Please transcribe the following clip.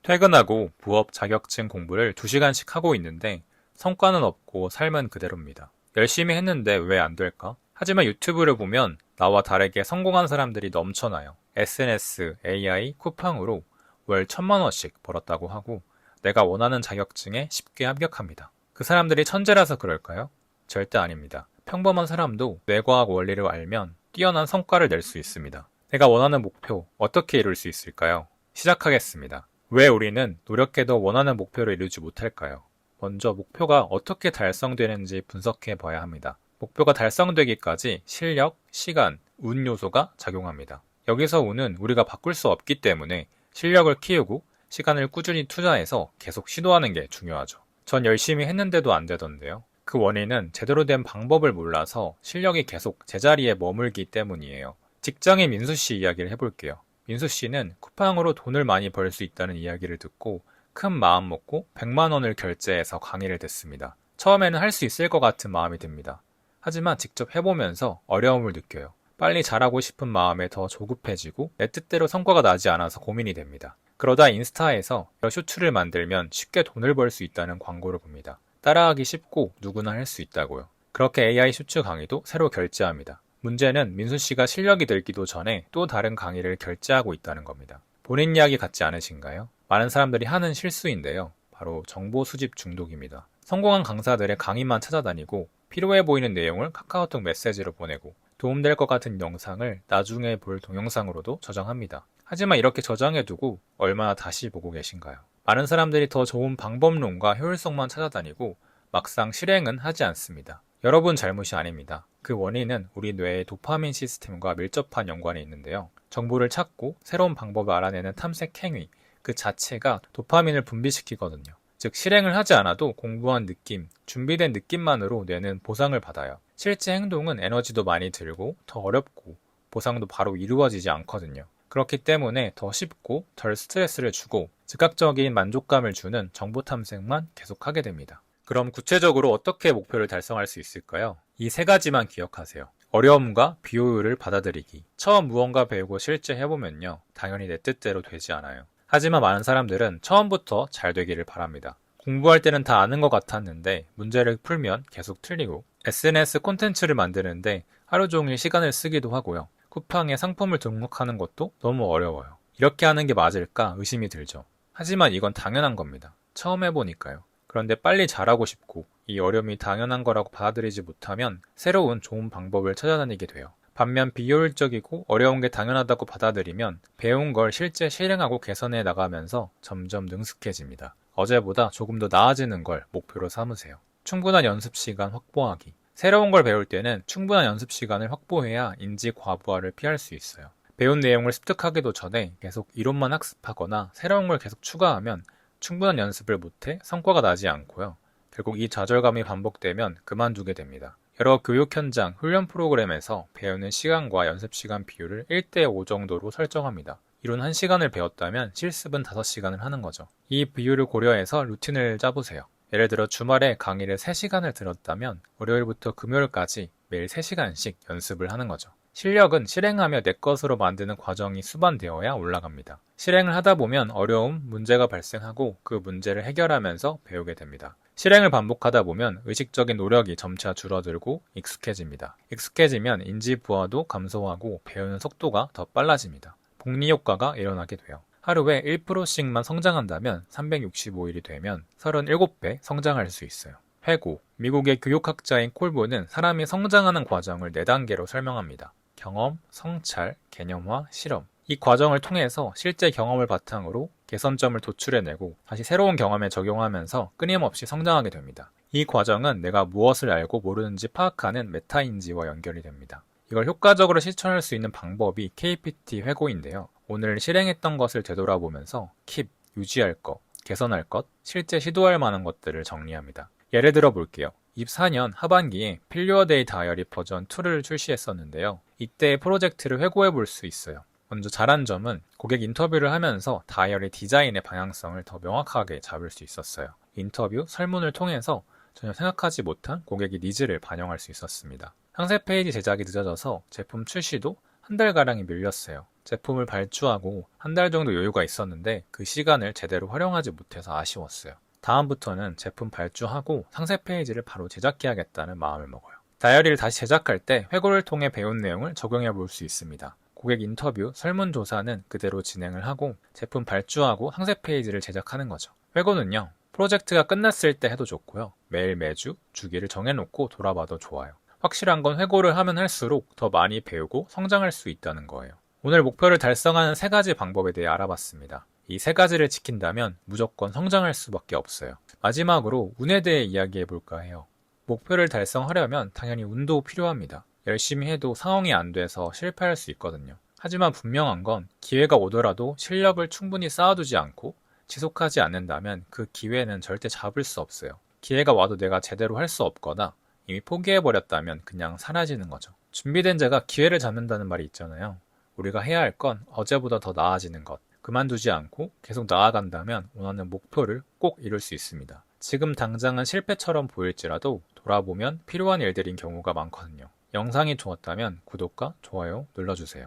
퇴근하고 부업 자격증 공부를 2시간씩 하고 있는데 성과는 없고 삶은 그대로입니다. 열심히 했는데 왜 안 될까? 하지만 유튜브를 보면 나와 다르게 성공한 사람들이 넘쳐나요. SNS, AI, 쿠팡으로 월 1,000만 원씩 벌었다고 하고 내가 원하는 자격증에 쉽게 합격합니다. 그 사람들이 천재라서 그럴까요? 절대 아닙니다. 평범한 사람도 뇌과학 원리를 알면 뛰어난 성과를 낼 수 있습니다. 내가 원하는 목표, 어떻게 이룰 수 있을까요? 시작하겠습니다. 왜 우리는 노력해도 원하는 목표를 이루지 못할까요? 먼저 목표가 어떻게 달성되는지 분석해 봐야 합니다. 목표가 달성되기까지 실력, 시간, 운 요소가 작용합니다. 여기서 운은 우리가 바꿀 수 없기 때문에 실력을 키우고 시간을 꾸준히 투자해서 계속 시도하는 게 중요하죠. 전 열심히 했는데도 안 되던데요. 그 원인은 제대로 된 방법을 몰라서 실력이 계속 제자리에 머물기 때문이에요. 직장인 민수 씨 이야기를 해볼게요. 민수 씨는 쿠팡으로 돈을 많이 벌 수 있다는 이야기를 듣고 큰 마음 먹고 100만 원을 결제해서 강의를 듣습니다. 처음에는 할 수 있을 것 같은 마음이 듭니다. 하지만 직접 해보면서 어려움을 느껴요. 빨리 잘하고 싶은 마음에 더 조급해지고 내 뜻대로 성과가 나지 않아서 고민이 됩니다. 그러다 인스타에서 쇼츠를 만들면 쉽게 돈을 벌 수 있다는 광고를 봅니다. 따라하기 쉽고 누구나 할 수 있다고요. 그렇게 AI 쇼츠 강의도 새로 결제합니다. 문제는 민수 씨가 실력이 늘기도 전에 또 다른 강의를 결제하고 있다는 겁니다. 본인 이야기 같지 않으신가요? 많은 사람들이 하는 실수인데요. 바로 정보 수집 중독입니다. 성공한 강사들의 강의만 찾아다니고 필요해 보이는 내용을 카카오톡 메시지로 보내고 도움될 것 같은 영상을 나중에 볼 동영상으로도 저장합니다. 하지만 이렇게 저장해두고 얼마나 다시 보고 계신가요? 많은 사람들이 더 좋은 방법론과 효율성만 찾아다니고 막상 실행은 하지 않습니다. 여러분 잘못이 아닙니다. 그 원인은 우리 뇌의 도파민 시스템과 밀접한 연관이 있는데요. 정보를 찾고 새로운 방법을 알아내는 탐색 행위, 그 자체가 도파민을 분비시키거든요. 즉 실행을 하지 않아도 공부한 느낌, 준비된 느낌만으로 뇌는 보상을 받아요. 실제 행동은 에너지도 많이 들고 더 어렵고 보상도 바로 이루어지지 않거든요. 그렇기 때문에 더 쉽고 덜 스트레스를 주고 즉각적인 만족감을 주는 정보 탐색만 계속하게 됩니다. 그럼 구체적으로 어떻게 목표를 달성할 수 있을까요? 이 3가지만 기억하세요. 어려움과 비효율을 받아들이기. 처음 무언가 배우고 실제 해보면요. 당연히 내 뜻대로 되지 않아요. 하지만 많은 사람들은 처음부터 잘 되기를 바랍니다. 공부할 때는 다 아는 것 같았는데 문제를 풀면 계속 틀리고 SNS 콘텐츠를 만드는데 하루 종일 시간을 쓰기도 하고요. 쿠팡에 상품을 등록하는 것도 너무 어려워요. 이렇게 하는 게 맞을까 의심이 들죠. 하지만 이건 당연한 겁니다. 처음 해보니까요. 그런데 빨리 잘하고 싶고 이 어려움이 당연한 거라고 받아들이지 못하면 새로운 좋은 방법을 찾아다니게 돼요. 반면 비효율적이고 어려운 게 당연하다고 받아들이면 배운 걸 실제 실행하고 개선해 나가면서 점점 능숙해집니다. 어제보다 조금 더 나아지는 걸 목표로 삼으세요. 충분한 연습 시간 확보하기. 새로운 걸 배울 때는 충분한 연습 시간을 확보해야 인지 과부하를 피할 수 있어요. 배운 내용을 습득하기도 전에 계속 이론만 학습하거나 새로운 걸 계속 추가하면 충분한 연습을 못해 성과가 나지 않고요. 결국 이 좌절감이 반복되면 그만두게 됩니다. 여러 교육 현장, 훈련 프로그램에서 배우는 시간과 연습 시간 비율을 1대5 정도로 설정합니다. 이론 1시간을 배웠다면 실습은 5시간을 하는 거죠. 이 비율을 고려해서 루틴을 짜보세요. 예를 들어 주말에 강의를 3시간을 들었다면 월요일부터 금요일까지 매일 3시간씩 연습을 하는 거죠. 실력은 실행하며 내 것으로 만드는 과정이 수반되어야 올라갑니다. 실행을 하다 보면 어려움, 문제가 발생하고 그 문제를 해결하면서 배우게 됩니다. 실행을 반복하다 보면 의식적인 노력이 점차 줄어들고 익숙해집니다. 익숙해지면 인지 부하도 감소하고 배우는 속도가 더 빨라집니다. 복리 효과가 일어나게 돼요. 하루에 1%씩만 성장한다면 365일이 되면 37배 성장할 수 있어요. 회고, 미국의 교육학자인 콜보는 사람이 성장하는 과정을 4단계로 설명합니다. 경험, 성찰, 개념화, 실험. 이 과정을 통해서 실제 경험을 바탕으로 개선점을 도출해내고 다시 새로운 경험에 적용하면서 끊임없이 성장하게 됩니다. 이 과정은 내가 무엇을 알고 모르는지 파악하는 메타인지와 연결이 됩니다. 이걸 효과적으로 실천할 수 있는 방법이 KPT 회고인데요. 오늘 실행했던 것을 되돌아보면서 킵, 유지할 것, 개선할 것, 실제 시도할 만한 것들을 정리합니다. 예를 들어 볼게요. 24년 하반기에 필리어데이 다이어리 버전 2를 출시했었는데요. 이때 프로젝트를 회고해 볼 수 있어요. 먼저 잘한 점은 고객 인터뷰를 하면서 다이어리 디자인의 방향성을 더 명확하게 잡을 수 있었어요. 인터뷰, 설문을 통해서 전혀 생각하지 못한 고객의 니즈를 반영할 수 있었습니다. 상세 페이지 제작이 늦어져서 제품 출시도 한 달가량이 밀렸어요. 제품을 발주하고 한 달 정도 여유가 있었는데 그 시간을 제대로 활용하지 못해서 아쉬웠어요. 다음부터는 제품 발주하고 상세 페이지를 바로 제작해야겠다는 마음을 먹어요. 다이어리를 다시 제작할 때 회고를 통해 배운 내용을 적용해 볼 수 있습니다. 고객 인터뷰, 설문조사는 그대로 진행을 하고 제품 발주하고 상세 페이지를 제작하는 거죠. 회고는요, 프로젝트가 끝났을 때 해도 좋고요. 매일 매주 주기를 정해놓고 돌아봐도 좋아요. 확실한 건 회고를 하면 할수록 더 많이 배우고 성장할 수 있다는 거예요. 오늘 목표를 달성하는 3가지 방법에 대해 알아봤습니다. 이 3가지를 지킨다면 무조건 성장할 수밖에 없어요. 마지막으로 운에 대해 이야기해 볼까 해요. 목표를 달성하려면 당연히 운도 필요합니다. 열심히 해도 상황이 안 돼서 실패할 수 있거든요. 하지만 분명한 건 기회가 오더라도 실력을 충분히 쌓아두지 않고 지속하지 않는다면 그 기회는 절대 잡을 수 없어요. 기회가 와도 내가 제대로 할 수 없거나 이미 포기해버렸다면 그냥 사라지는 거죠. 준비된 자가 기회를 잡는다는 말이 있잖아요. 우리가 해야 할 건 어제보다 더 나아지는 것. 그만두지 않고 계속 나아간다면 원하는 목표를 꼭 이룰 수 있습니다. 지금 당장은 실패처럼 보일지라도 돌아보면 필요한 일들인 경우가 많거든요. 영상이 좋았다면 구독과 좋아요 눌러주세요.